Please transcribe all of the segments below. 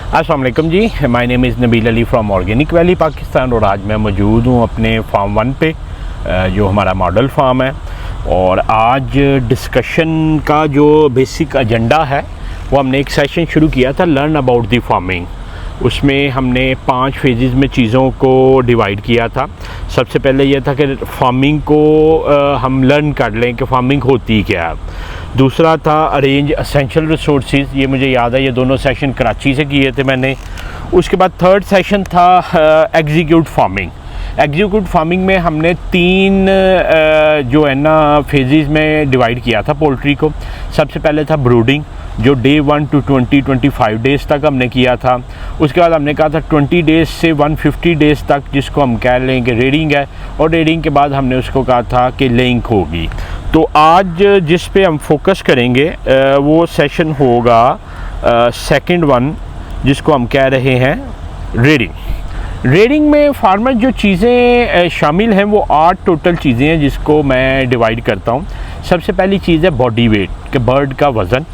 अस्सलाम वालेकुम जी, my name is Nabeel Ali from Organic Valley Pakistan. और आज मैं मौजूद हूँ अपने फार्म 1 पे, जो हमारा मॉडल फार्म है। और आज डिस्कशन का जो बेसिक एजेंडा है वो हमने एक सेशन शुरू किया था, लर्न अबाउट द फार्मिंग। उसमें हमने 5 फेजेस में चीज़ों को डिवाइड किया था। सबसे पहले यह था कि फार्मिंग को हम लर्न कर लें कि फार्मिंग होती क्या है। दूसरा था अरेंज एसेंशियल रिसोर्सेज, ये मुझे याद है, ये दोनों सेशन कराची से किए थे मैंने। उसके बाद थर्ड सेशन था एग्जीक्यूट फार्मिंग। एग्जीक्यूट फार्मिंग में हमने 3 जो है ना फेजेस में डिवाइड किया था पोल्ट्री को। सबसे पहले था ब्रूडिंग, जो डे 1 to 25 डेज़ तक हमने किया था। उसके बाद हमने कहा था 20 डेज़ से 150 डेज़ तक, जिसको हम कह लें कि रेडिंग है। और रेडिंग के बाद हमने उसको कहा था कि लेइंग होगी। तो आज जिस पे हम फोकस करेंगे वो सेशन होगा सेकंड वन, जिसको हम कह रहे हैं रेडिंग। रेडिंग में फार्मर जो चीज़ें शामिल हैं वो 8 टोटल चीज़ें हैं, जिसको मैं डिवाइड करता हूँ। सबसे पहली चीज़ है बॉडी वेट, कि बर्ड का वज़न।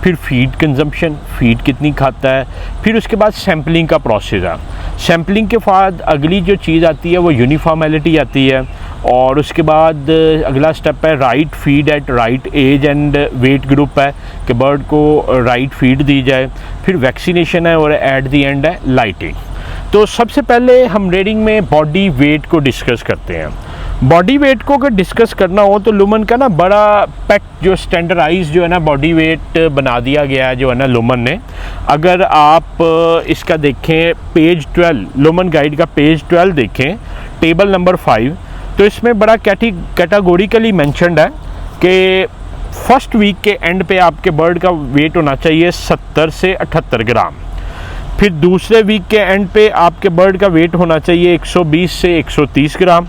फिर फीड कंजम्पशन, फीड कितनी खाता है। फिर उसके बाद सैम्पलिंग का प्रोसेस है। सैम्पलिंग के बाद अगली जो चीज़ आती है वो यूनिफॉर्मेलिटी आती है। और उसके बाद अगला स्टेप है right feed at right age and weight group, है कि बर्ड को राइट फीड दी जाए। फिर वैक्सीनेशन है और एट द एंड है लाइटिंग। तो सबसे पहले हम रेडिंग में बॉडी वेट को डिस्कस करते हैं। बॉडी वेट को अगर डिस्कस करना हो तो लुमन का ना बड़ा पैक जो स्टैंडर्डाइज जो है ना बॉडी वेट बना दिया गया है जो है ना लुमन ने। अगर आप इसका देखें पेज 12, लुमन गाइड का पेज 12 देखें, टेबल नंबर 5, तो इसमें बड़ा कैटेगोरिकली मेंशन्ड है कि फर्स्ट वीक के एंड पे आपके बर्ड का वेट होना चाहिए 70 से 78 ग्राम। फिर दूसरे वीक के एंड पे आपके बर्ड का वेट होना चाहिए 120 से 130 ग्राम।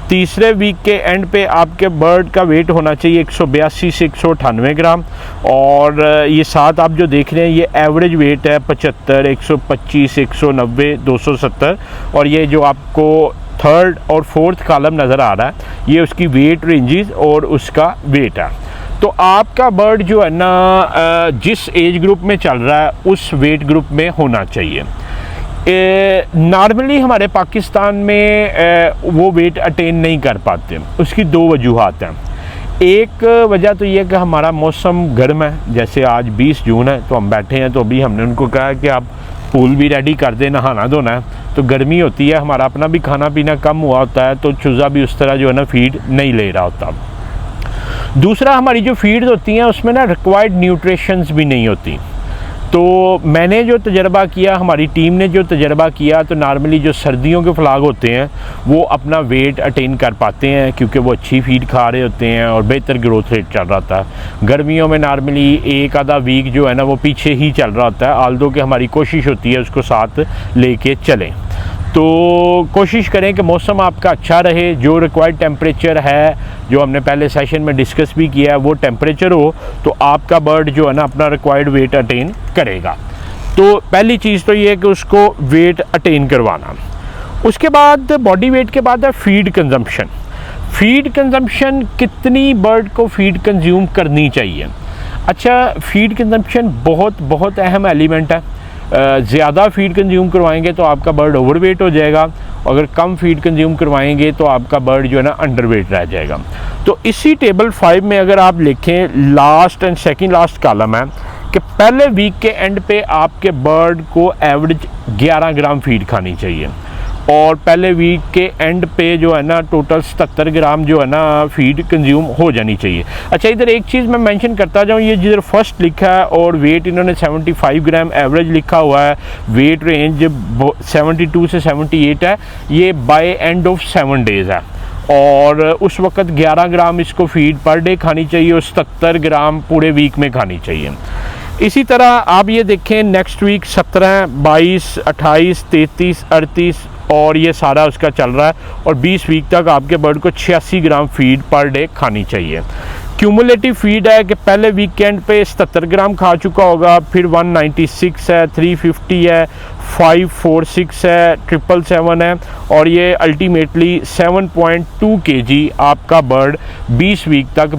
तीसरे वीक के एंड पे आपके बर्ड का वेट होना चाहिए 182 से 198 ग्राम। और ये 7 आप जो देख रहे हैं ये एवरेज वेट है 75, 125, 190, 270। और ये जो आपको थर्ड और फोर्थ कॉलम नज़र आ रहा है ये उसकी वेट रेंजेस और उसका वेट है। तो आपका बर्ड जो है ना जिस एज ग्रुप में चल रहा है उस वेट ग्रुप में होना चाहिए। नॉर्मली हमारे पाकिस्तान में वो वेट अटेन नहीं कर पाते। उसकी 2 वजूहात हैं। एक वजह तो ये कि हमारा मौसम गर्म है, जैसे आज 20 जून है तो हम बैठे हैं, तो अभी हमने उनको कहा कि आप पूल भी रेडी कर दें, नहाना धोना है। तो गर्मी होती है, हमारा अपना भी खाना पीना कम हुआ होता है, तो चूज़ा भी उस तरह जो है ना फीड नहीं ले रहा होता। दूसरा, हमारी जो फीड होती हैं उसमें ना रिक्वायर्ड न्यूट्रिशंस भी नहीं होती। तो मैंने जो तजर्बा किया, हमारी टीम ने जो तजर्बा किया, तो नॉर्मली जो सर्दियों के फ्लाग होते हैं वो अपना वेट अटेन कर पाते हैं क्योंकि वो अच्छी फीड खा रहे होते हैं और बेहतर ग्रोथ रेट चल रहा था। गर्मियों में नॉर्मली एक आधा वीक जो है ना वो पीछे ही चल रहा होता है, आल्दो कि हमारी कोशिश होती है उसको साथ लेके चलें। तो कोशिश करें कि मौसम आपका अच्छा रहे, जो रिक्वायर्ड टेम्परेचर है जो हमने पहले सेशन में डिस्कस भी किया है वो टेम्परेचर हो, तो आपका बर्ड जो है ना अपना रिक्वायर्ड वेट अटेन करेगा। तो पहली चीज़ तो ये है कि उसको वेट अटेन करवाना। उसके बाद बॉडी वेट के बाद है फीड कंजम्पशन। फीड कंजम्पशन, कितनी बर्ड को फीड कंज्यूम करनी चाहिए। अच्छा, फीड कंजम्पशन बहुत अहम एलिमेंट है। ज़्यादा फीड कंज्यूम करवाएंगे तो आपका बर्ड ओवरवेट हो जाएगा, अगर कम फीड कंज्यूम करवाएंगे तो आपका बर्ड जो है ना अंडरवेट रह जाएगा। तो इसी टेबल 5 में अगर आप लिखें, last and second last column है कि पहले वीक के एंड पे आपके बर्ड को एवरेज 11 ग्राम फीड खानी चाहिए और पहले वीक के एंड पे जो है ना टोटल 77 ग्राम जो है ना फीड कंज्यूम हो जानी चाहिए। अच्छा, इधर एक चीज़ मैं मेंशन करता जाऊँ, ये जिधर फर्स्ट लिखा है और वेट इन्होंने 75 ग्राम एवरेज लिखा हुआ है, वेट रेंज 72 से 78 है, ये बाय एंड ऑफ 7 डेज़ है। और उस वक्त 11 ग्राम इसको फीड पर डे खानी चाहिए और 77 ग्राम पूरे वीक में खानी चाहिए। इसी तरह आप ये देखें, नेक्स्ट वीक 17, 22, 28, 33, 38 और ये सारा उसका चल रहा है। और 20 वीक तक आपके बर्ड को 86 ग्राम फीड पर डे खानी चाहिए। क्यूमुलेटिव फीड है कि पहले वीकेंड पे 77 ग्राम खा चुका होगा, फिर 196 है, 350 है, 546 है, 777 है और ये अल्टीमेटली 7.2 kg आपका बर्ड 20 वीक तक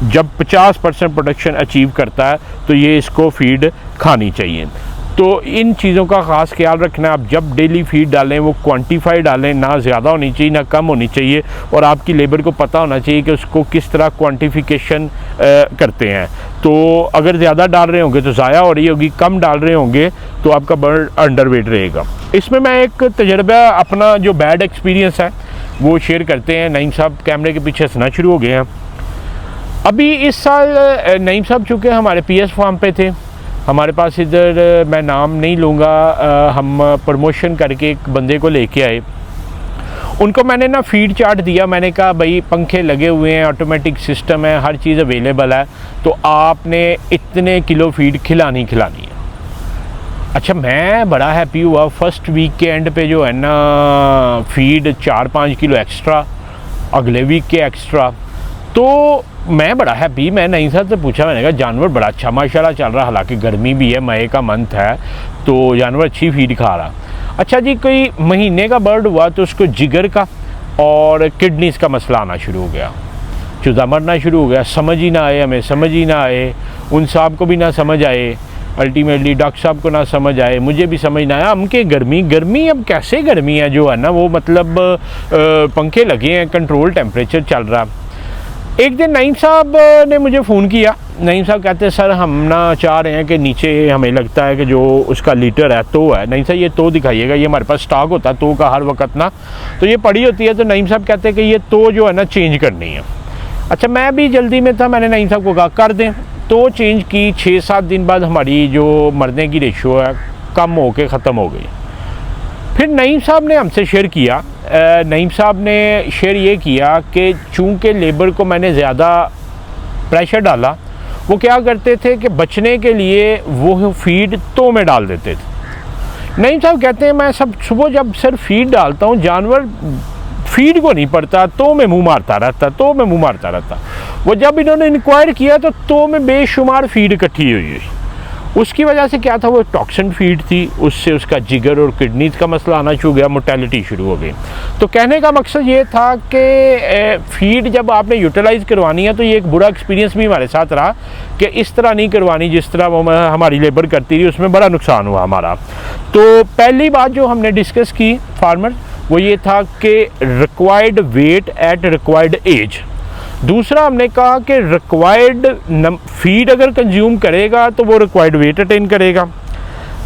जब 50% प्रोडक्शन अचीव करता है तो ये इसको फीड खानी चाहिए। तो इन चीज़ों का ख़ास ख्याल रखना। आप जब डेली फीड डालें वो क्वांटिफाई डालें, ना ज़्यादा होनी चाहिए ना कम होनी चाहिए, और आपकी लेबर को पता होना चाहिए कि उसको किस तरह क्वांटिफिकेशन करते हैं। तो अगर ज़्यादा डाल रहे होंगे तो ज़ाया हो रही होगी, कम डाल रहे होंगे तो आपका बर्ड अंडरवेट रहेगा। इसमें मैं एक तजर्बा अपना जो बैड एक्सपीरियंस है वो शेयर करते हैं। नईम साहब कैमरे के पीछे हंसना शुरू हो गए हैं। अभी इस साल नईम साहब चूँकि हमारे PS फार्म पे थे, हमारे पास इधर मैं नाम नहीं लूँगा, हम प्रमोशन करके एक बंदे को लेके आए। उनको मैंने ना फीड चार्ट दिया, मैंने कहा भाई पंखे लगे हुए हैं, ऑटोमेटिक सिस्टम है, हर चीज़ अवेलेबल है, तो आपने इतने किलो फीड खिलानी है। अच्छा, मैं बड़ा हैप्पी हुआ। फर्स्ट वीक के एंड पे जो है ना फीड 4-5 किलो एक्स्ट्रा, अगले वीक के एक्स्ट्रा, तो मैं बड़ा हैप्पी। मैं नईम साहब से पूछा, मैंने कहा जानवर बड़ा अच्छा माशाल्लाह चल रहा, हालांकि गर्मी भी है, मई का मंथ है, तो जानवर अच्छी फीड खा रहा। अच्छा जी, कोई महीने का बर्ड हुआ तो उसको जिगर का और किडनीज़ का मसला आना शुरू हो गया, चूज़ा मरना शुरू हो गया। समझ ही ना आए, हमें समझ ही ना आए, उन साहब को भी ना समझ आए, अल्टीमेटली डॉक्टर साहब को ना समझ आए, मुझे भी समझ ना आया। हम के गर्मी अब कैसे गर्मी है जो है ना, वो मतलब पंखे लगे हैं, कंट्रोल टेम्परेचर चल रहा। एक दिन नईम साहब ने मुझे फ़ोन किया। नईम साहब कहते हैं सर हम ना चाह रहे हैं कि नीचे हमें लगता है कि जो उसका लीटर है तो है। नईम साहब ये तो दिखाइएगा, ये हमारे पास स्टॉक होता है तो का हर वक्त ना, तो ये पड़ी होती है। तो नईम साहब कहते हैं कि ये तो जो है ना चेंज करनी है। अच्छा, मैं भी जल्दी में था, मैंने नईम साहब को कहा कर दें, तो चेंज की। 6-7 दिन बाद हमारी जो मरने की रेशो है कम हो के ख़त्म हो गई। फिर नईम साहब ने हमसे शेयर किया, नईम साहब ने शेयर ये किया कि चूँकि लेबर को मैंने ज़्यादा प्रेशर डाला, वो क्या करते थे कि बचने के लिए वो फीड तो में डाल देते थे। नईम साहब कहते हैं मैं सब सुबह जब सर फीड डालता हूँ, जानवर फीड को नहीं पड़ता, तो में मुँह मारता रहता। वो जब इन्होंने इंक्वायर किया तो में बेशुमार फीड इकट्ठी हुई। उसकी वजह से क्या था, वो टॉक्सिन फीड थी, उससे उसका जिगर और किडनीज का मसला आना शुरू हो गया, मोर्टेलिटी शुरू हो गई। तो कहने का मकसद ये था कि फीड जब आपने यूटिलाइज़ करवानी है तो ये एक बुरा एक्सपीरियंस भी हमारे साथ रहा कि इस तरह नहीं करवानी जिस तरह वो हमारी लेबर करती रही, उसमें बड़ा नुकसान हुआ हमारा। तो पहली बात जो हमने डिस्कस की फार्मर, वो ये था कि required weight at required age. दूसरा हमने कहा कि रिक्वायर्ड फीड अगर कंज्यूम करेगा तो वो रिक्वायर्ड वेट अटेन करेगा।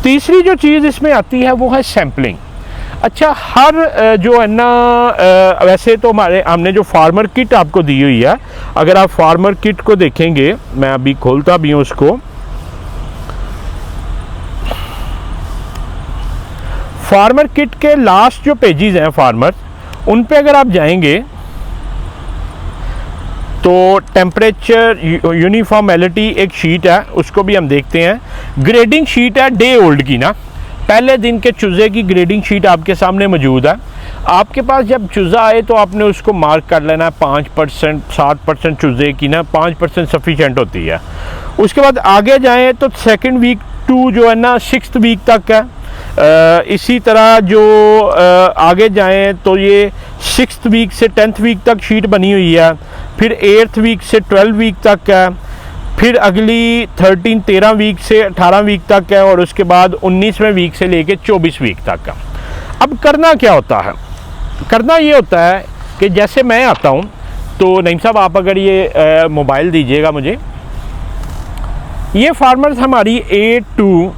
तीसरी जो चीज़ इसमें आती है वो है सैम्पलिंग। अच्छा, हर जो है ना वैसे तो हमने जो फार्मर किट आपको दी हुई है, अगर आप फार्मर किट को देखेंगे, मैं अभी खोलता भी हूँ उसको। फार्मर किट के लास्ट जो पेजेस हैं फार्मर, उन पे अगर आप जाएंगे तो टेम्परेचर यूनिफॉर्मेलिटी एक शीट है, उसको भी हम देखते हैं। ग्रेडिंग शीट है डे ओल्ड की ना, पहले दिन के चूज़े की ग्रेडिंग शीट आपके सामने मौजूद है। आपके पास जब चूज़ा आए तो आपने उसको मार्क कर लेना है 5%, 7% चूज़े की ना 5% सफिशेंट होती है। उसके बाद आगे जाएँ तो सेकेंड वीक टू जो है ना 6th वीक तक है। इसी तरह जो आगे जाएं तो ये 6th वीक से 10th वीक तक शीट बनी हुई है, फिर 8th वीक से 12 वीक तक है, फिर अगली 13 वीक से 18 वीक तक है, और उसके बाद 19वें वीक से लेके 24 वीक तक का। अब करना क्या होता है, करना ये होता है कि जैसे मैं आता हूँ तो नईम साहब आप अगर ये मोबाइल दीजिएगा मुझे, ये फार्मर्स हमारी A2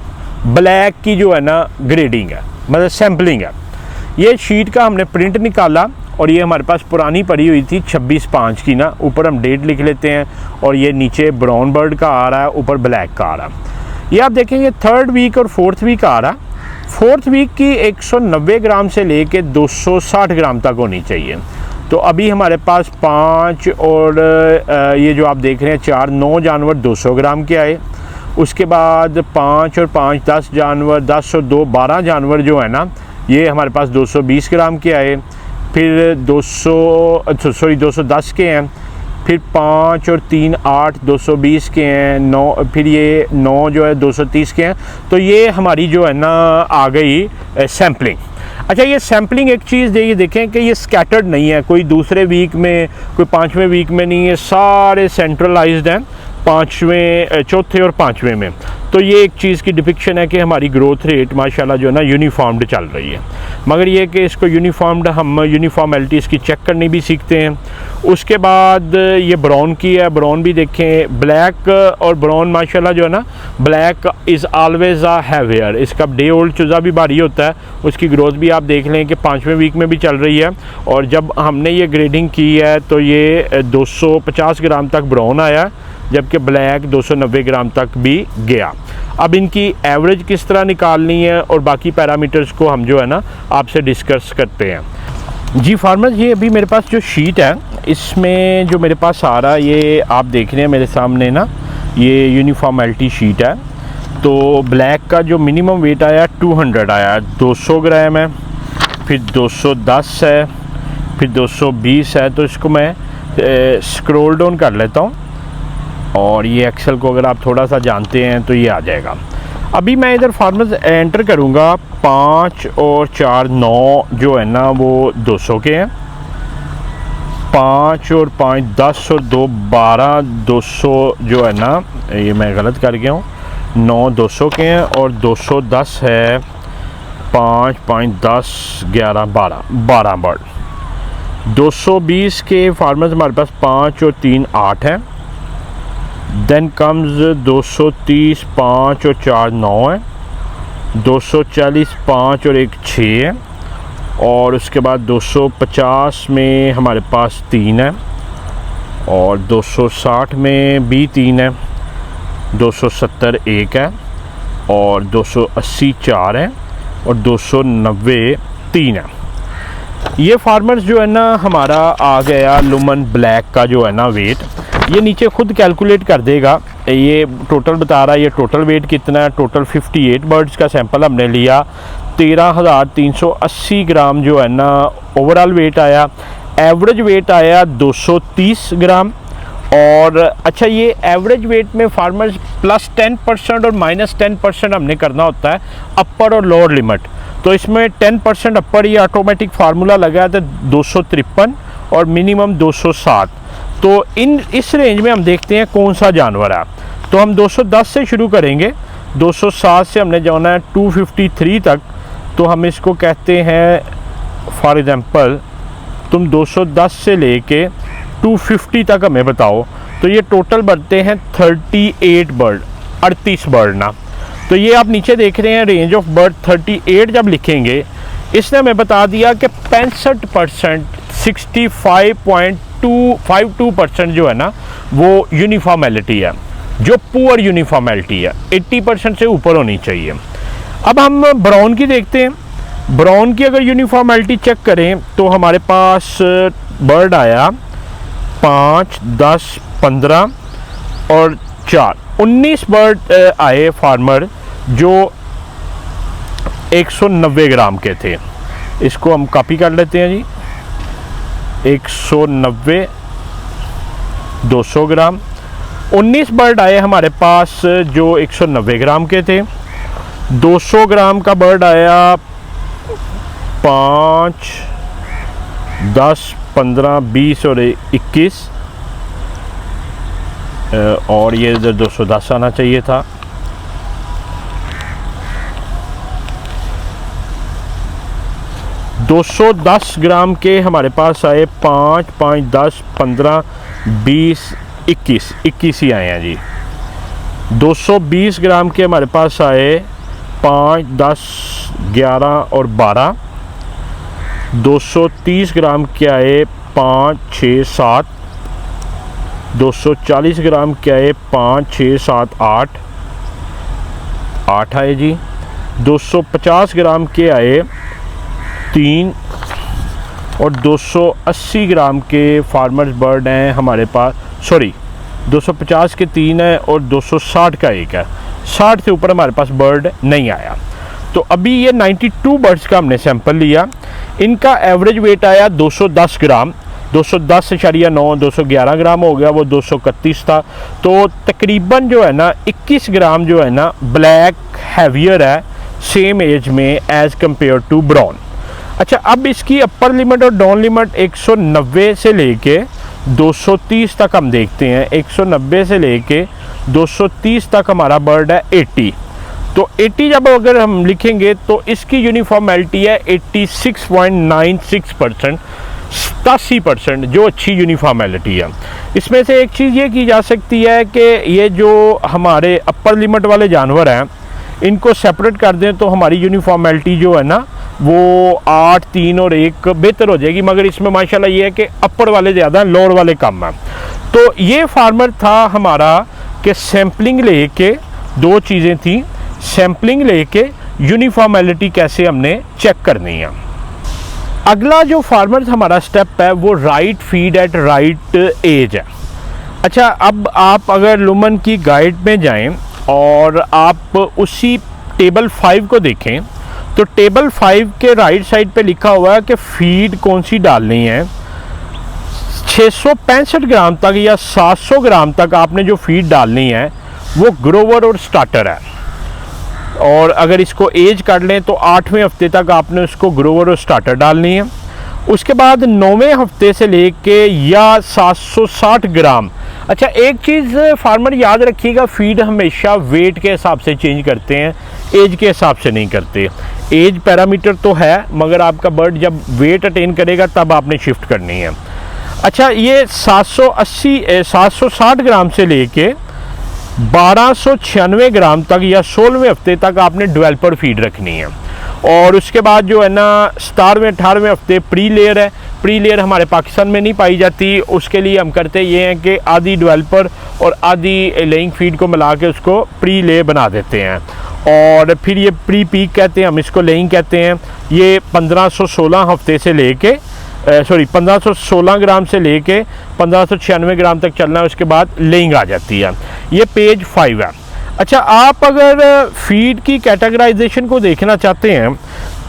ब्लैक की जो है ना ग्रेडिंग है, मतलब सैम्पलिंग है। ये शीट का हमने प्रिंट निकाला और ये हमारे पास पुरानी पड़ी हुई थी 26/5 की ना, ऊपर हम डेट लिख लेते हैं और ये नीचे ब्राउन बर्ड का आ रहा है, ऊपर ब्लैक का आ रहा है। ये आप देखेंगे 3rd वीक और 4th वीक आ रहा है। 4th वीक की 190 ग्राम से लेके 260 ग्राम तक होनी चाहिए। तो अभी हमारे पास 5 और ये जो आप देख रहे हैं 4, 9 जानवर 200 ग्राम के आए। उसके बाद 5 और 5 10 जानवर, 10 और 2 12 जानवर जो है ना, ये हमारे पास 220 ग्राम के आए। फिर 210 के हैं, फिर 5 और 3 8 220 के हैं, 9 फिर ये 9 जो है 230 के हैं। तो ये हमारी जो है ना आ गई सैम्पलिंग। अच्छा, ये सैम्पलिंग एक चीज़ ये देखें कि ये स्कैटर्ड नहीं है, कोई दूसरे वीक में कोई 5वें वीक में नहीं है, सारे सेंट्रलाइज्ड हैं 5वें, 4थे और 5वें में। तो ये एक चीज़ की डिपिक्शन है कि हमारी ग्रोथ रेट माशाल्लाह जो है ना यूनिफॉर्म्ड चल रही है। मगर ये कि इसको यूनिफॉर्म्ड हम यूनिफॉर्मेलिटी इसकी चेक करनी भी सीखते हैं। उसके बाद ये ब्राउन की है, ब्राउन भी देखें, ब्लैक और ब्राउन माशाल्लाह जो है ना, black is always a heavier, इसका डे ओल्ड चूज़ा भी भारी होता है। उसकी ग्रोथ भी आप देख लें कि 5वें वीक में भी चल रही है। और जब हमने ये ग्रेडिंग की है तो ये 250 ग्राम तक ब्राउन आया, जबकि ब्लैक 290 ग्राम तक भी गया। अब इनकी एवरेज किस तरह निकालनी है और बाकी पैरामीटर्स को हम जो है ना आपसे डिस्कस करते हैं। जी फार्मर्स, ये अभी मेरे पास जो शीट है, इसमें जो मेरे पास आ रहा है, ये आप देख रहे हैं मेरे सामने ना, ये यूनिफॉर्मेलिटी शीट है। तो ब्लैक का जो मिनिमम वेट आया 200 आया, 200 ग्राम है, फिर 210 है, फिर 220 है। तो इसको मैं स्क्रॉल डाउन कर लेता हूँ और ये एक्सेल को अगर आप थोड़ा सा जानते हैं तो ये आ जाएगा। अभी मैं इधर फार्मर्स एंटर करूँगा, 5 और 4 9 जो है ना वो 200 के हैं, 5 और 5 10 और 2 12 200 जो है ना, ये मैं गलत कर गया हूँ, 9 200 के हैं और 210 है, 5 5 10 11 12 बर्ड। 220 के फार्मर्स हमारे पास 5 और 3 8 हैं। देन कम्स 230 5 और 4 9 है, 240 5 और 1 6 है, और उसके बाद 250 में हमारे पास 3 है, और 260 में भी 3 है, 270 1 है, और 280 4 है, और 290 3 है। ये फार्मर्स जो है ना हमारा आ गया लुमन ब्लैक का जो है ना वेट, ये नीचे खुद कैलकुलेट कर देगा। ये टोटल बता रहा है, ये टोटल वेट कितना है। टोटल 58 बर्ड्स का सैंपल हमने लिया, 13,380 ग्राम जो है ना ओवरऑल वेट आया। एवरेज वेट आया 230 ग्राम। और अच्छा, ये एवरेज वेट में फार्मर्स +10% और -10% हमने करना होता है, अपर और लोअर लिमिट। तो इसमें 10% अपर ये ऑटोमेटिक फार्मूला लगा है, तो 253 और मिनिमम 260। तो इस रेंज में हम देखते हैं कौन सा जानवर है। तो हम 210 से शुरू करेंगे, 260 से हमने जाना है 253 तक। तो हम इसको कहते हैं, फॉर एग्ज़ाम्पल तुम 210 से लेके 250 तक हमें बताओ, तो ये टोटल बनते हैं 38 बर्ड, 38 बर्ड ना। तो ये आप नीचे देख रहे हैं रेंज ऑफ बर्ड 38 जब लिखेंगे, इसने हमें बता दिया कि 65% 65.252% जो है ना वो यूनिफॉर्मेलिटी है, जो पुअर यूनिफॉर्मेलिटी है, 80% से ऊपर होनी चाहिए। अब हम ब्राउन की देखते हैं। ब्राउन की अगर यूनिफॉर्मेलिटी चेक करें तो हमारे पास बर्ड आया 5 10 15 और 4 19 बर्ड आए फार्मर जो 190 ग्राम के थे। इसको हम कॉपी कर लेते हैं जी, 190 200 ग्राम। 19 बर्ड आए हमारे पास जो 190 ग्राम के थे। 200 ग्राम का बर्ड आया 5 10 15 20 और 21, और ये इधर 210 आना चाहिए था। $210 ग्राम के हमारे पास आए 5 5 10 15 20 21 ही आए हैं जी। 220 ग्राम के हमारे पास आए 5 10 11 और 12। 230 ग्राम के आए 5 6 7। 240 ग्राम के आए 5 6 7 8 आए जी। 250 ग्राम के आए 3, और 280 ग्राम के फार्मर्स बर्ड हैं हमारे पास, 250 के 3 है और 260 का 1 है। 60 से ऊपर हमारे पास बर्ड नहीं आया। तो अभी ये 92 बर्ड्स का हमने सैंपल लिया, इनका एवरेज वेट आया 210 ग्राम, 210.9 211 ग्राम हो गया, वो 231 था। तो तकरीबन जो है ना 21 ग्राम जो है ना ब्लैक हैवियर है सेम एज में एज़ कम्पेयर टू ब्राउन। अच्छा, अब इसकी अपर लिमिट और डाउन लिमिट 190 से लेके 230 तक हम देखते हैं, 190 से लेके 230 तक हमारा बर्ड है 80। तो 80 जब अगर हम लिखेंगे तो इसकी यूनिफॉर्मेलिटी है 86.96%, 87%, जो अच्छी यूनिफॉर्मेलिटी है। इसमें से एक चीज़ ये की जा सकती है कि ये जो हमारे अपर लिमिट वाले जानवर हैं इनको सेपरेट कर दें तो हमारी यूनिफॉर्मेलिटी जो है ना वो 8, 3 और 1 बेहतर हो जाएगी। मगर इसमें माशाल्लाह ये है कि अपर वाले ज़्यादा हैं, लोअर वाले कम हैं। तो ये फार्मर था हमारा कि सैम्पलिंग लेके, दो चीज़ें थी, सैम्पलिंग लेके यूनिफॉर्मेलिटी कैसे हमने चेक करनी है। अगला जो फार्मर हमारा स्टेप है वो right feed at right age है। अच्छा, अब आप अगर लुमन की गाइड में जाएं और आप उसी टेबल 5 को देखें तो टेबल 5 के राइट साइड पे लिखा हुआ है कि फीड कौन सी डालनी है। 665 ग्राम तक या 700 ग्राम तक आपने जो फीड डालनी है वो ग्रोवर और स्टार्टर है। और अगर इसको एज कर लें तो 8वें हफ्ते तक आपने उसको ग्रोवर और स्टार्टर डालनी है। उसके बाद 9वें हफ्ते से लेके या 760 ग्राम। अच्छा, एक चीज़ फार्मर याद रखिएगा, फीड हमेशा वेट के हिसाब से चेंज करते हैं, एज के हिसाब से नहीं करते। एज पैरामीटर तो है मगर आपका बर्ड जब वेट अटेन करेगा तब आपने शिफ्ट करनी है। अच्छा, ये 760 ग्राम से लेके 1296 ग्राम तक या 16वें हफ्ते तक आपने डेवलपर फीड रखनी है। और उसके बाद जो है ना 17वें 18वें हफ्ते प्री लेयर है। प्री लेयर हमारे पाकिस्तान में नहीं पाई जाती, उसके लिए हम करते ये हैं कि आधी डेवलपर और आधी लेइंग फीड को मिला के उसको प्री ले बना देते हैं। और फिर ये प्री पीक कहते हैं, हम इसको लेइंग कहते हैं। ये 1516 हफ्ते से लेके 1516 ग्राम से लेके 1596 ग्राम तक चलना है। उसके बाद लेइंग आ जाती है। ये पेज 5 है। अच्छा, आप अगर फीड की कैटेगराइजेशन को देखना चाहते हैं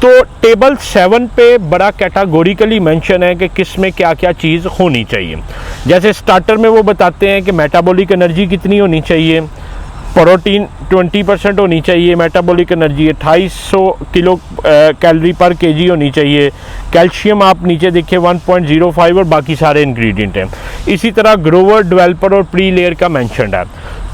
तो टेबल 7 पे बड़ा कैटेगोरिकली मेंशन है कि किस में क्या क्या चीज़ होनी चाहिए। जैसे स्टार्टर में वो बताते हैं कि मेटाबॉलिक एनर्जी कितनी होनी चाहिए, प्रोटीन 20% होनी चाहिए, मेटाबॉलिक एनर्जी 2800 किलो कैलोरी पर केजी होनी चाहिए, कैल्शियम आप नीचे देखिए 1.05 और बाकी सारे इंग्रेडिएंट हैं। इसी तरह ग्रोवर, डेवलपर और प्री लेयर का मेंशन है।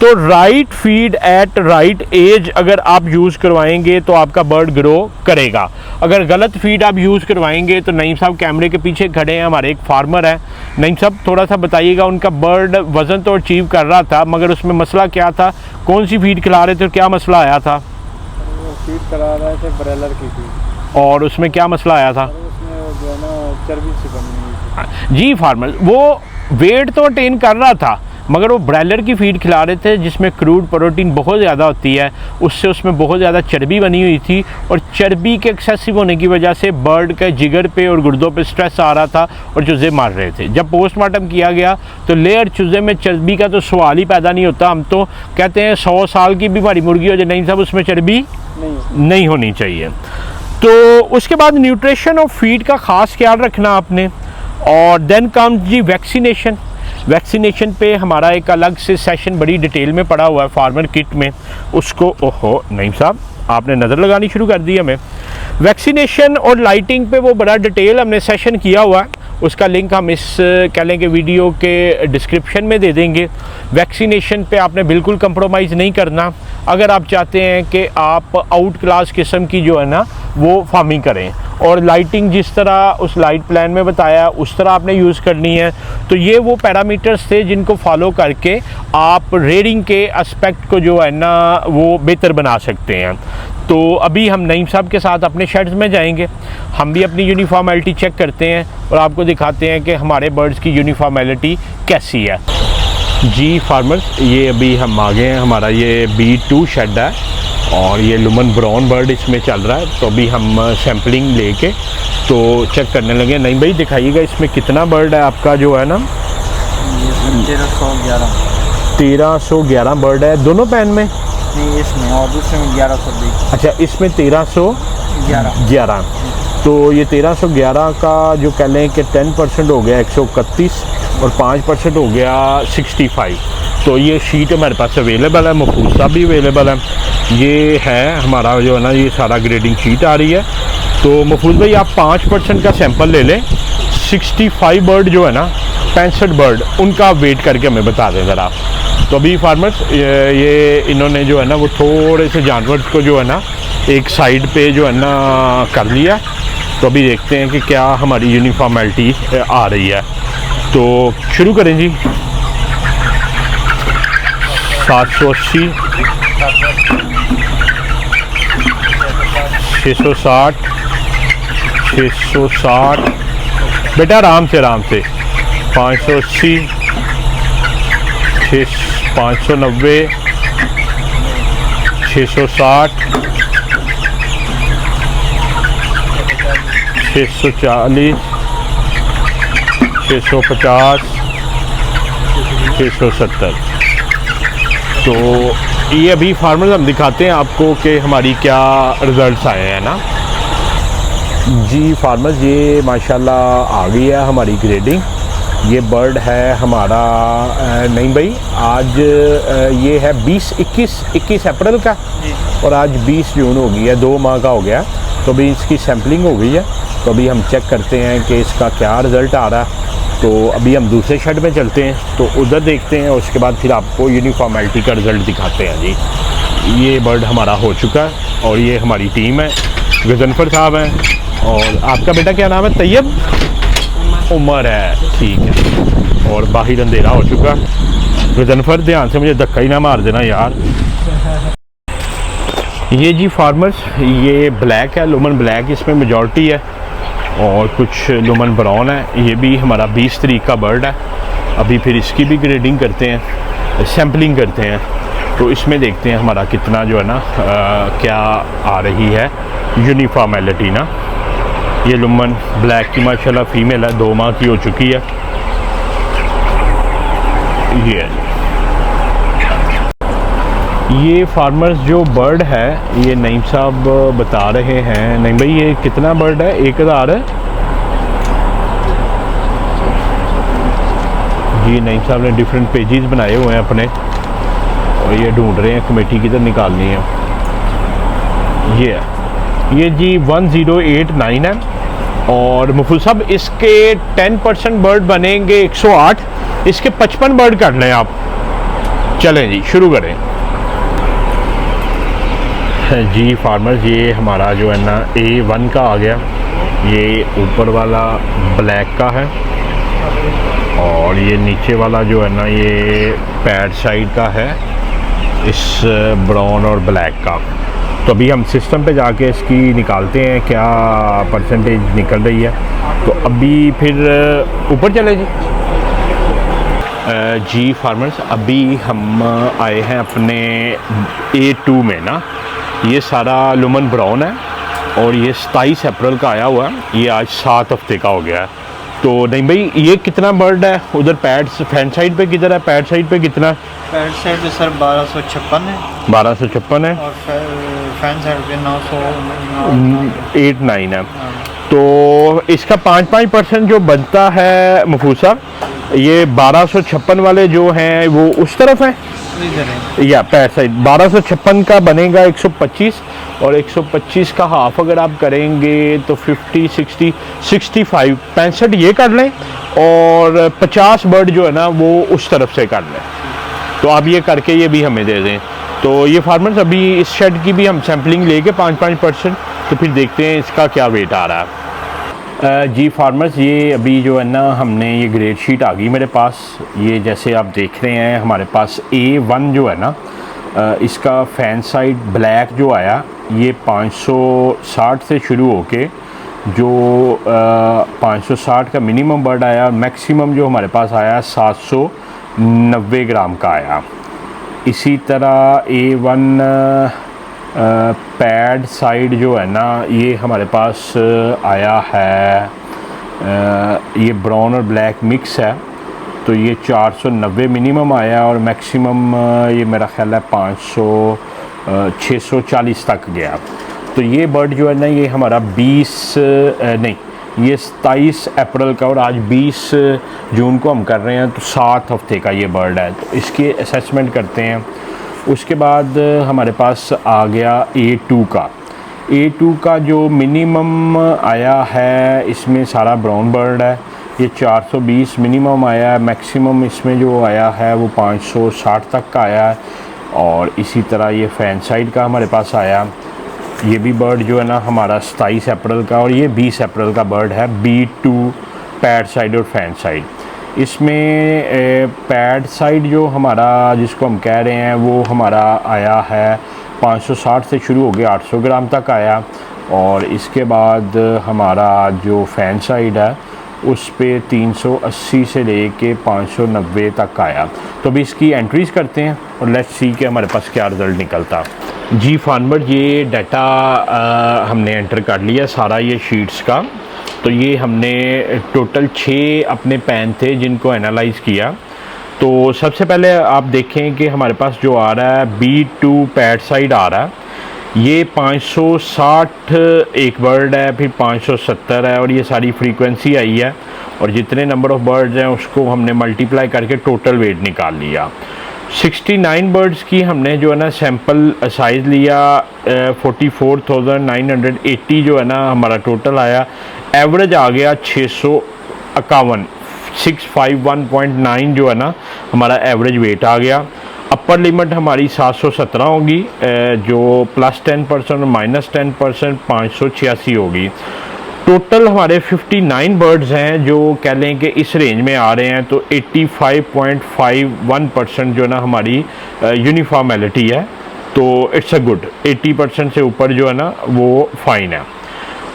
तो right feed at right age अगर आप यूज़ करवाएंगे तो आपका बर्ड ग्रो करेगा। अगर गलत फीड आप यूज़ करवाएंगे तो नईम साहब कैमरे के पीछे खड़े हैं, हमारे एक फार्मर है। नईम साहब थोड़ा सा बताइएगा, उनका बर्ड वज़न तो अचीव कर रहा था मगर उसमें मसला क्या था, कौन सी फीड खिला रहे थे और क्या मसला आया था? फीड करा रहे थे ब्रॉयलर की फीड। और उसमें क्या मसला आया था? उसमें जो है ना चर्बी सी बनी। जी फार्मर, वो वेट तो अटेन कर रहा था मगर वो ब्रॉयलर की फीड खिला रहे थे जिसमें क्रूड प्रोटीन बहुत ज़्यादा होती है, उससे उसमें बहुत ज़्यादा चर्बी बनी हुई थी। और चर्बी के एक्सेसिव होने की वजह से बर्ड के जिगर पे और गुर्दों पे स्ट्रेस आ रहा था और चूज़े मार रहे थे। जब पोस्टमार्टम किया गया तो लेयर चूज़े में चर्बी का तो सवाल ही पैदा नहीं होता। हम तो कहते हैं 100 साल की भी हमारी मुर्गी हो जाए, नहीं साहब उसमें चर्बी नहीं होनी चाहिए। तो उसके बाद न्यूट्रिशन और फीड का ख़ास ख्याल रखना आपने। और देन कम्स जी वैक्सीनेशन। वैक्सीनेशन पे हमारा एक अलग से सेशन बड़ी डिटेल में पड़ा हुआ है फार्मर किट में, उसको ओहो नईम साहब आपने नज़र लगानी शुरू कर दी हमें। वैक्सीनेशन और लाइटिंग पे वो बड़ा डिटेल हमने सेशन किया हुआ है, उसका लिंक हम इस कह लें कि वीडियो के डिस्क्रिप्शन में दे देंगे। वैक्सीनेशन पे आपने बिल्कुल कंप्रोमाइज़ नहीं करना अगर आप चाहते हैं कि आप आउट क्लास किस्म की जो है ना वो फार्मिंग करें। और लाइटिंग जिस तरह उस लाइट प्लान में बताया उस तरह आपने यूज़ करनी है। तो ये वो पैरामीटर्स थे जिनको फॉलो करके आप रेयरिंग के एस्पेक्ट को जो है ना वो बेहतर बना सकते हैं। तो अभी हम नईम साहब के साथ अपने शेड्स में जाएंगे, हम भी अपनी यूनिफॉर्मेलिटी चेक करते हैं और आपको दिखाते हैं कि हमारे बर्ड्स की यूनिफॉर्मेलिटी कैसी है। जी फार्मर्स, ये अभी हम आ गए हैं, हमारा ये B2 शेड है और ये लुमन ब्राउन बर्ड इसमें चल रहा है। तो अभी हम सैम्पलिंग लेके तो चेक करने लगे। नहीं भाई दिखाइएगा इसमें कितना बर्ड है आपका जो है ना? 1311 बर्ड है दोनों पैन में? नहीं, इसमें और दूसरे में 1120। अच्छा, इसमें 1311। तो ये 1311 का जो कह लें कि 10% हो गया 131 और 5% हो गया 65। तो ये शीट हमारे पास अवेलेबल है, महफूज भी अवेलेबल है। ये है हमारा जो है ना ये सारा ग्रेडिंग शीट आ रही है। तो महफूज भाई आप 5% का सैंपल ले लें। 65 बर्ड जो है ना 65 बर्ड, उनका वेट करके हमें बता दें ज़रा। तो अभी फार्मर्स ये इन्होंने जो है ना वो थोड़े से जानवर को जो है ना एक साइड पे जो है ना कर लिया। तो अभी देखते हैं कि क्या हमारी यूनिफॉर्मेलिटी आ रही है। तो शुरू करें जी। 780, 660, 660, बेटा आराम से 580, 590, 660, 640, 650, 670। तो ये अभी फार्मर्स हम दिखाते हैं आपको कि हमारी क्या रिज़ल्ट्स आए हैं ना जी। फार्मर्स ये माशाल्लाह आ गई है हमारी ग्रेडिंग। ये बर्ड है हमारा नहीं भाई, आज ये है 21 अप्रैल का और आज 20 जून हो गई है, 2 माह का हो गया। तो अभी इसकी सैम्पलिंग हो गई है। तो अभी हम चेक करते हैं कि इसका क्या रिज़ल्ट आ रहा है। तो अभी हम दूसरे शेड में चलते हैं, तो उधर देखते हैं, उसके बाद फिर आपको यूनिफॉर्मेलिटी का रिज़ल्ट दिखाते हैं जी। ये बर्ड हमारा हो चुका है और ये हमारी टीम है। गजनफर साहब हैं और आपका बेटा क्या नाम है? तैयब उमर है, ठीक है। और बाहर अंधेरा हो चुका। गजनफर ध्यान से मुझे धक्का ही ना मार देना यार। ये जी फार्मर्स, ये ब्लैक है, लुमन ब्लैक इसमें मेजॉरिटी है और कुछ लुमन ब्राउन है। ये भी हमारा 20 तारीख का बर्ड है। अभी फिर इसकी भी ग्रेडिंग करते हैं, सैम्पलिंग करते हैं। तो इसमें देखते हैं हमारा कितना जो है ना क्या आ रही है यूनिफॉर्मेलिटी ना। ये लुमन ब्लैक की माशाल्लाह फीमेल है, 2 माह की हो चुकी है। ये फार्मर्स जो बर्ड है, ये नईम साहब बता रहे हैं। नहीं भाई, ये कितना बर्ड है? 1000 है जी। नईम साहब ने डिफरेंट पेजेस बनाए हुए हैं अपने और ये ढूंढ रहे हैं कमेटी किधर निकालनी है। ये जी 1089 है। और मुफुल साहब इसके 10% बर्ड बनेंगे 108, इसके 55 बर्ड कर लें आप। चलें जी, शुरू करें जी। फार्मर्स ये हमारा जो है ना A1 का आ गया। ये ऊपर वाला ब्लैक का है और ये नीचे वाला जो है ना ये पैड साइड का है, इस ब्राउन और ब्लैक का। तो अभी हम सिस्टम पे जाके इसकी निकालते हैं क्या परसेंटेज निकल रही है। तो अभी फिर ऊपर चले जी फार्मर्स, अभी हम आए हैं अपने A2 में ना। ये सारा लुमन ब्राउन है और ये 27 अप्रैल का आया हुआ है। ये आज 7 हफ्ते का हो गया है। तो नहीं भाई, ये कितना बर्ड है उधर? पैड्स फैन साइड पे किधर है? पैड साइड पे कितना? पैड साइड पे सर 1256 है। 1256 है और फैन साइड पे 989 है। तो इसका 5% जो बनता है महफूज साहब, ये 1256 वाले जो हैं वो उस तरफ है या पैड साइड। 1256 का बनेगा 125 और 125 का हाफ अगर आप करेंगे तो 50, 60, 65, 65 ये कर लें और 50 बर्ड जो है ना वो उस तरफ से कर लें। तो आप ये करके ये भी हमें दे दें। तो ये फार्मर्स अभी इस शेड की भी हम सैम्पलिंग लेके 5%, तो फिर देखते हैं इसका क्या वेट आ रहा है। जी फार्मर्स, ये अभी जो है ना हमने ये ग्रेड शीट आ गई मेरे पास। ये जैसे आप देख रहे हैं हमारे पास A1 जो है ना, इसका फैन साइड ब्लैक जो आया ये 560 से शुरू होके जो 560 का मिनिमम बर्ड आया और मैक्सिमम जो हमारे पास आया 790 ग्राम का आया। इसी तरह A1 पैड साइड जो है ना ये हमारे पास आया है, ये ब्राउन और ब्लैक मिक्स है। तो ये 490 मिनिमम आया और मैक्सिमम ये मेरा ख्याल है 640 तक गया। तो ये बर्ड जो है ना ये हमारा 27 अप्रैल का और आज 20 जून को हम कर रहे हैं। तो 7 हफ्ते का ये बर्ड है। तो इसकी असेसमेंट करते हैं। उसके बाद हमारे पास आ गया A2 का जो मिनिमम आया है, इसमें सारा ब्राउन बर्ड है। ये 420 मिनिमम आया है, मैक्सिमम इसमें जो आया है वो 560 तक का आया है। और इसी तरह ये फैन साइड का हमारे पास आया, ये भी बर्ड जो है ना हमारा 27 अप्रैल का और ये 20 अप्रैल का बर्ड है, B2 पैड साइड और फैन साइड। इसमें पैड साइड जो हमारा जिसको हम कह रहे हैं वो हमारा आया है 560 से शुरू हो गया 800 ग्राम तक आया। और इसके बाद हमारा जो फैन साइड है उस पे 380 से लेके 590 तक आया। तो अभी इसकी एंट्रीज़ करते हैं और लेट्स सी कि हमारे पास क्या रिज़ल्ट निकलता। जी फार्मर, ये डाटा हमने एंटर कर लिया सारा ये शीट्स का। तो ये हमने टोटल 6 अपने पैन थे जिनको एनालाइज़ किया। तो सबसे पहले आप देखें कि हमारे पास जो आ रहा है B2 पैड साइड आ रहा है, ये 560 एक बर्ड है, फिर 570 है और ये सारी फ्रीक्वेंसी आई है। और जितने नंबर ऑफ़ बर्ड्स हैं उसको हमने मल्टीप्लाई करके टोटल वेट निकाल लिया। 69 बर्ड्स की हमने जो है ना सैंपल साइज़ लिया, 44,980 जो है ना हमारा टोटल आया। एवरेज आ गया 651, 651.9 जो है ना हमारा एवरेज वेट आ गया। अपर लिमिट हमारी 717 होगी, जो +10% और -10% 586 होगी। टोटल हमारे 59 बर्ड्स हैं जो कह लें कि इस रेंज में आ रहे हैं। तो 85.51% जो ना हमारी यूनिफॉर्मेलिटी है, तो इट्स अ गुड। 80% से ऊपर जो है ना वो फाइन है।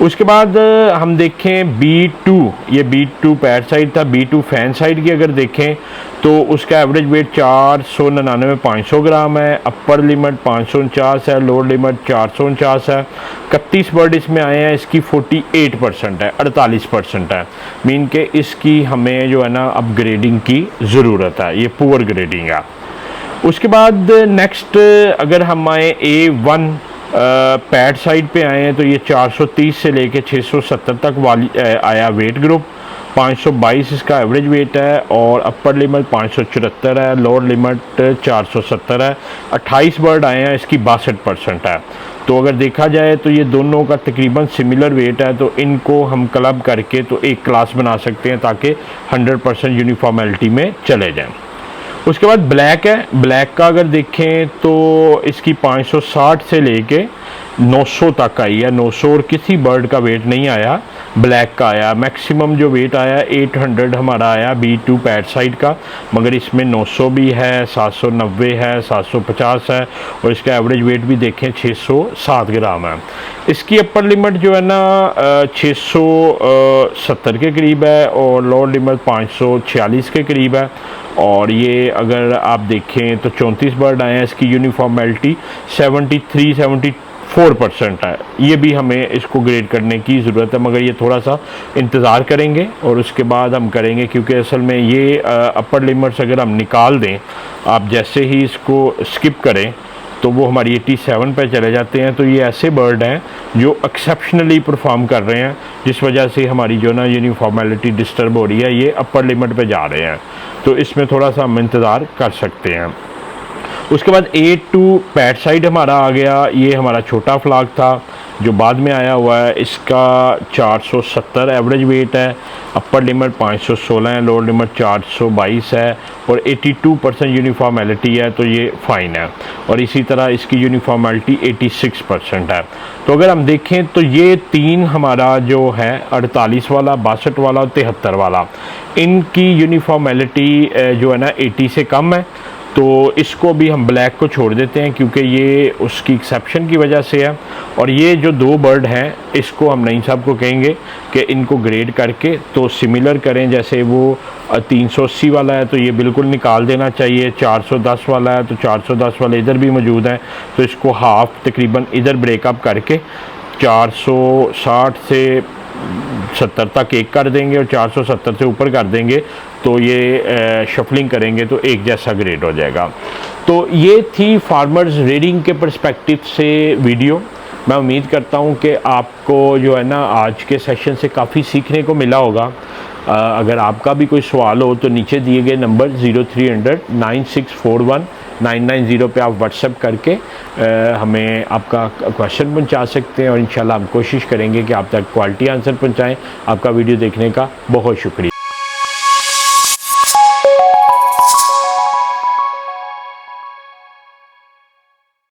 उसके बाद हम देखें B2, ये B2 पैड साइड था। B2 फैन साइड की अगर देखें तो उसका एवरेज वेट 499-500 ग्राम है। अपर लिमिट 549 है, लोअर लिमिट 449 है। 31 बर्ड इसमें आए हैं, इसकी 48% है, 48% है। मीन के इसकी हमें जो है ना अपग्रेडिंग की ज़रूरत है, ये पुअर ग्रेडिंग है। उसके बाद नेक्स्ट अगर हम आए A1 पैड साइड पे आए हैं तो ये 430 से लेके 670 तक वाली आया वेट ग्रुप। 522 इसका एवरेज वेट है और अपर लिमिट 574 है, लोअर लिमिट 470 है। 28 बर्ड आए हैं, इसकी 62% है। तो अगर देखा जाए तो ये दोनों का तकरीबन सिमिलर वेट है, तो इनको हम क्लब करके तो एक क्लास बना सकते हैं ताकि 100% यूनिफॉर्मेलिटी में चले जाएं। उसके बाद ब्लैक है। ब्लैक का अगर देखें तो इसकी 560 से लेके 900 तक आई है। 900 और किसी बर्ड का वेट नहीं आया, ब्लैक का आया। मैक्सिमम जो वेट आया 800 हमारा आया B2 पैड साइड का, मगर इसमें 900 भी है, 790 है, 750 है और इसका एवरेज वेट भी देखें 607 ग्राम है। इसकी अपर लिमिट जो है ना 670 के करीब है और लोअर लिमिट 546 के करीब है। और ये अगर आप देखें तो 34 बर्ड आए हैं, इसकी यूनिफॉर्मेलिटी 73-74% है। ये भी हमें इसको ग्रेड करने की ज़रूरत है, मगर ये थोड़ा सा इंतज़ार करेंगे और उसके बाद हम करेंगे, क्योंकि असल में ये अपर लिमिट्स अगर हम निकाल दें, आप जैसे ही इसको स्किप करें तो वो हमारी 87 पे चले जाते हैं। तो ये ऐसे बर्ड हैं जो एक्सेप्शनली परफॉर्म कर रहे हैं, जिस वजह से हमारी जो ना यूनिफॉर्मेलिटी डिस्टर्ब हो रही है, ये अपर लिमिट पे जा रहे हैं। तो इसमें थोड़ा सा हम इंतज़ार कर सकते हैं। उसके बाद A2 पैड साइड हमारा आ गया। ये हमारा छोटा फ्लाग था जो बाद में आया हुआ है। इसका 470 एवरेज वेट है, अपर लिमिट 516 है, लोअर लिमिट 422 है और 82% यूनिफॉर्मेलिटी है, तो ये फ़ाइन है। और इसी तरह इसकी यूनिफॉर्मेलिटी 86% है। तो अगर हम देखें तो ये तीन हमारा जो है 48 वाला, 62 वाला और 73 वाला, इनकी यूनिफॉर्मेलिटी जो है ना 80 से कम है। तो इसको भी हम ब्लैक को छोड़ देते हैं क्योंकि ये उसकी एक्सेप्शन की वजह से है। और ये जो दो बर्ड हैं इसको हम नईम साहब को कहेंगे कि इनको ग्रेड करके तो सिमिलर करें। जैसे वो 380 वाला है तो ये बिल्कुल निकाल देना चाहिए, 410 वाला है तो 410 वाले इधर भी मौजूद हैं, तो इसको हाफ तकरीबन इधर ब्रेकअप करके 460 से 70 तक एक कर देंगे और 470 से ऊपर कर देंगे, तो ये शफलिंग करेंगे तो एक जैसा ग्रेड हो जाएगा। तो ये थी फार्मर्स रीडिंग के पर्सपेक्टिव से वीडियो। मैं उम्मीद करता हूँ कि आपको जो है ना आज के सेशन से काफ़ी सीखने को मिला होगा। अगर आपका भी कोई सवाल हो तो नीचे दिए गए नंबर 0300-9641-990 पे आप व्हाट्सएप करके हमें आपका क्वेश्चन पहुंचा सकते हैं और इंशाल्लाह हम कोशिश करेंगे कि आप तक क्वालिटी आंसर पहुंचाएं। आपका वीडियो देखने का बहुत शुक्रिया।